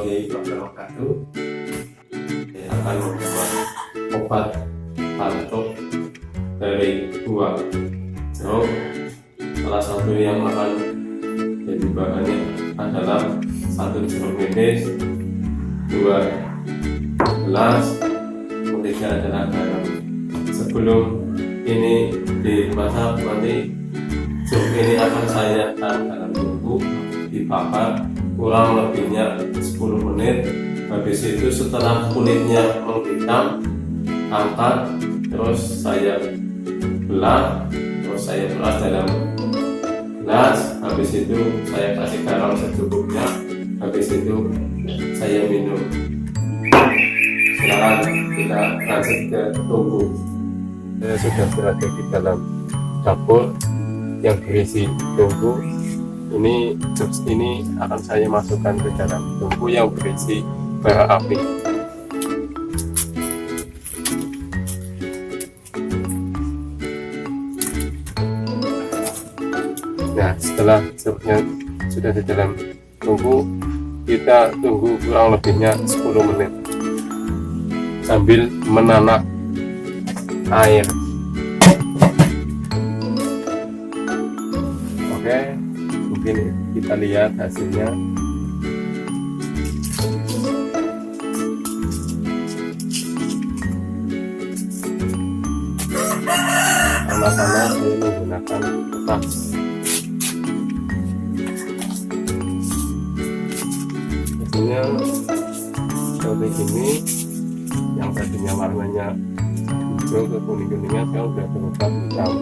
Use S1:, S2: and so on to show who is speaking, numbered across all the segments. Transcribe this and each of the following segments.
S1: warahmatullahi wabarakatuh. Saya akan membuat obat batuk dari buah jeruk. Salah satu yang akan jadi bahannya adalah 1 jeruk nipis, 2 gelas, kemudian adalah garam. Sebelum ini dimasak, nanti jeruk ini akan saya taruh dalam tungku, dibakar kurang lebihnya 10 menit. Habis itu setelah kulitnya menghitam, angkat, terus saya belah, terus saya peras dalam gelas. Habis itu saya kasih garam secukupnya. Habis itu saya minum. Silakan kita lanjut ke tungku. Saya sudah berada di dalam dapur yang berisi tungku. Ini jus ini akan saya masukkan ke dalam tungku yang berisi bara api. Nah, setelah jeruknya sudah di dalam tungku, kita tunggu kurang lebihnya 10 menit sambil menanak air. Oke, mungkin kita lihat hasilnya. Pertama-tama saya menggunakan kertas. Hasilnya seperti ini. Yang tadinya warnanya hijau ke kuning-kuningnya sekarang sudah berubah hitam.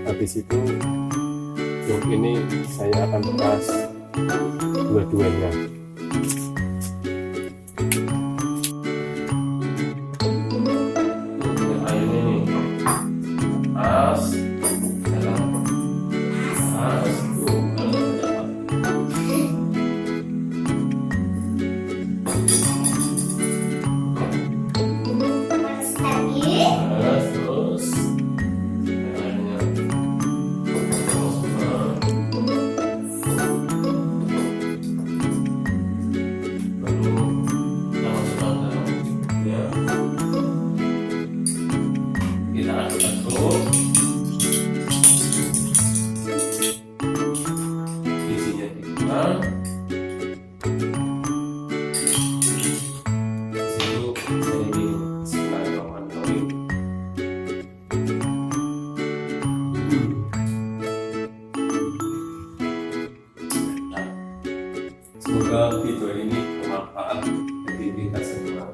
S1: Habis itu jeruk ini saya akan peras dua-duanya. Airnya ini peras dalam peras tuh kalau dapat. Peras terus airnya. Kita aduk-aduk, isinya dibuang. Disitu saya minum. Bismillahirrahmanirrahim. Semoga video ini bermanfaat bagi kita semua.